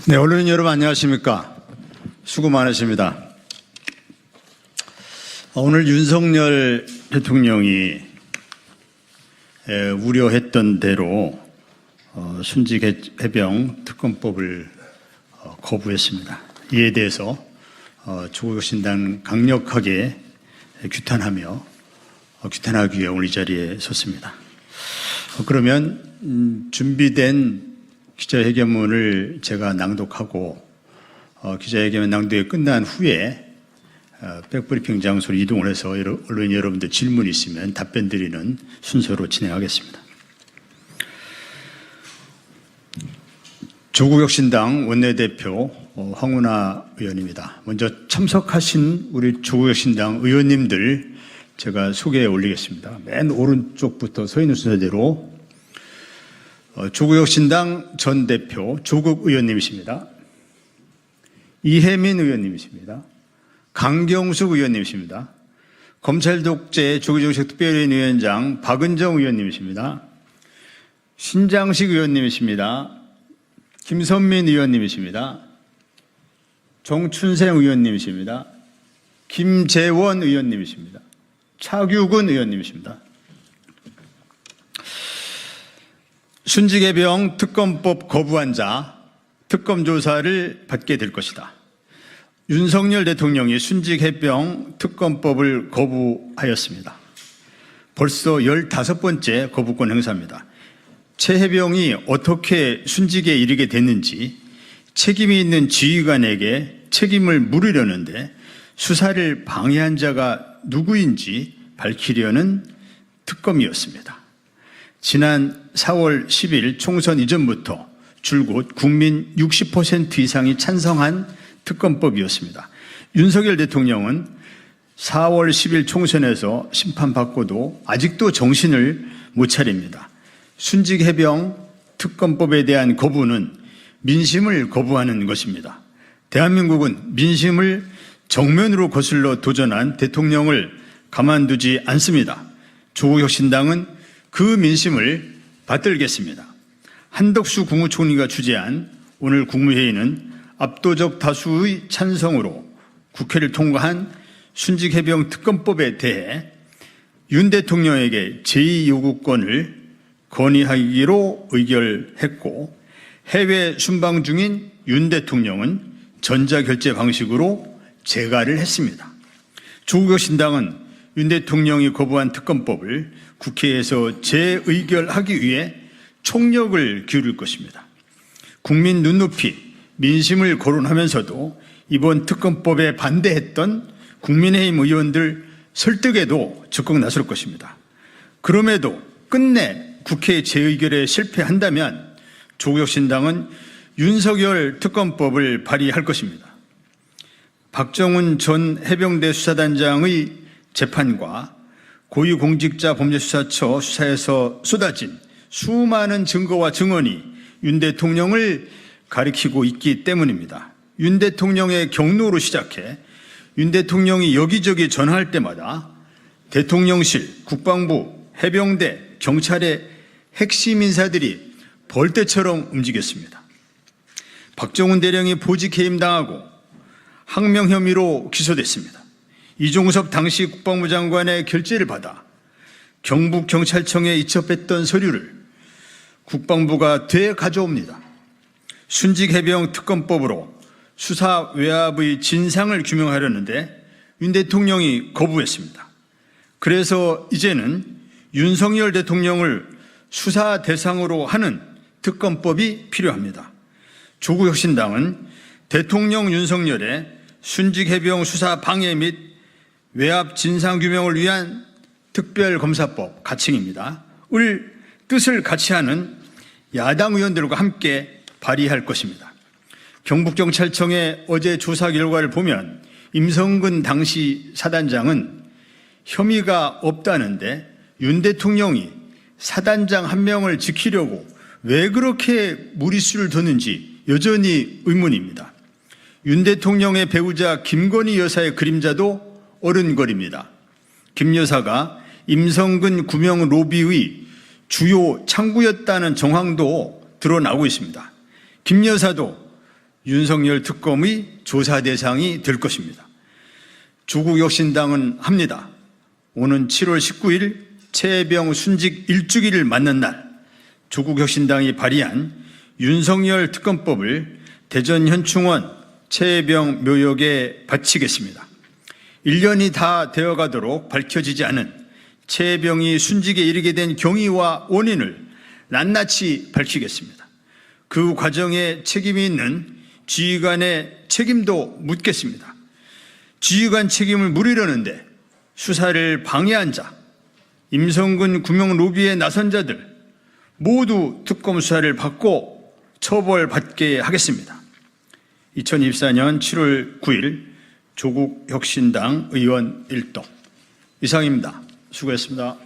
네, 언론인 여러분 안녕하십니까? 수고 많으십니다. 오늘 윤석열 대통령이 우려했던 대로 순직 해병 특검법을 거부했습니다. 이에 대해서 조국혁신당 강력하게 규탄하기 위해 오늘 이 자리에 섰습니다. 그러면 준비된 기자회견문을 제가 낭독하고 기자회견문 낭독이 끝난 후에 백브리핑 장소로 이동을 해서 언론인 여러분들 질문이 있으면 답변 드리는 순서로 진행하겠습니다. 조국혁신당 원내대표 황운하 의원입니다. 먼저 참석하신 우리 조국혁신당 의원님들 제가 소개해 올리겠습니다. 맨 오른쪽부터 서 있는 순서대로 조국혁신당 전 대표 조국 의원님이십니다. 이혜민 의원님이십니다. 강경숙 의원님이십니다. 검찰독재 조기정책 특별위원장 박은정 의원님이십니다. 신장식 의원님이십니다. 김선민 의원님이십니다. 정춘생 의원님이십니다. 김재원 의원님이십니다. 차규근 의원님이십니다. 순직해병 특검법 거부한 자 특검 조사를 받게 될 것이다. 윤석열 대통령이 순직해병 특검법을 거부하였습니다. 벌써 15번째 거부권 행사입니다. 최 해병이 어떻게 순직에 이르게 됐는지 책임이 있는 지휘관에게 책임을 물으려는데 수사를 방해한 자가 누구인지 밝히려는 특검이었습니다. 지난 4월 10일 총선 이전부터 줄곧 국민 60% 이상이 찬성한 특검법이었습니다. 윤석열 대통령은 4월 10일 총선에서 심판받고도 아직도 정신을 못 차립니다. 순직해병 특검법에 대한 거부는 민심을 거부하는 것입니다. 대한민국은 민심을 정면으로 거슬러 도전한 대통령을 가만두지 않습니다. 조국혁신당은 그 민심을 받들겠습니다. 한덕수 국무총리가 주재한 오늘 국무회의는 압도적 다수의 찬성으로 국회를 통과한 순직해병 특검법에 대해 윤 대통령에게 제2요구권을 건의하기로 의결했고 해외 순방 중인 윤 대통령은 전자결제 방식으로 재가를 했습니다. 조국혁신당은 윤 대통령이 거부한 특검법을 국회에서 재의결하기 위해 총력을 기울일 것입니다. 국민 눈높이, 민심을 거론하면서도 이번 특검법에 반대했던 국민의힘 의원들 설득에도 적극 나설 것입니다. 그럼에도 끝내 국회 재의결에 실패한다면 조국혁신당은 윤석열 특검법을 발의할 것입니다. 박정훈 전 해병대 수사단장의 재판과 고위공직자범죄수사처 수사에서 쏟아진 수많은 증거와 증언이 윤 대통령을 가리키고 있기 때문입니다. 윤 대통령의 경로로 시작해 윤 대통령이 여기저기 전화할 때마다 대통령실, 국방부, 해병대, 경찰의 핵심 인사들이 벌떼처럼 움직였습니다. 박정훈 대령이 보직해임당하고 항명 혐의로 기소됐습니다. 이종섭 당시 국방부 장관의 결재를 받아 경북경찰청에 이첩했던 서류를 국방부가 되가져옵니다. 순직해병 특검법으로 수사 외압의 진상을 규명하려는데 윤 대통령이 거부했습니다. 그래서 이제는 윤석열 대통령을 수사 대상으로 하는 특검법이 필요합니다. 조국혁신당은 대통령 윤석열의 순직해병 수사 방해 및 외압 진상규명을 위한 특별검사법 가칭입니다. 을 뜻을 같이 하는 야당 의원들과 함께 발의할 것입니다. 경북경찰청의 어제 조사 결과를 보면 임성근 당시 사단장은 혐의가 없다는데 윤 대통령이 사단장 한 명을 지키려고 왜 그렇게 무리수를 뒀는지 여전히 의문입니다. 윤 대통령의 배우자 김건희 여사의 그림자도 어른거립니다. 김 여사가 임성근 구명 로비의 주요 창구였다는 정황도 드러나고 있습니다. 김 여사도 윤석열 특검의 조사 대상이 될 것입니다. 조국혁신당은 합니다. 오는 7월 19일 최혜병 순직 1주기를 맞는 날 조국혁신당이 발의한 윤석열 특검법을 대전현충원 최혜병 묘역에 바치겠습니다. 1년이 다 되어가도록 밝혀지지 않은 최혜병이 순직에 이르게 된 경위와 원인을 낱낱이 밝히겠습니다. 그 과정에 책임이 있는 지휘관의 책임도 묻겠습니다. 지휘관 책임을 물으려는데 수사를 방해한 자, 임성근 구명 로비에 나선 자들 모두 특검 수사를 받고 처벌받게 하겠습니다. 2024년 7월 9일 조국혁신당 의원 1동 이상입니다. 수고했습니다.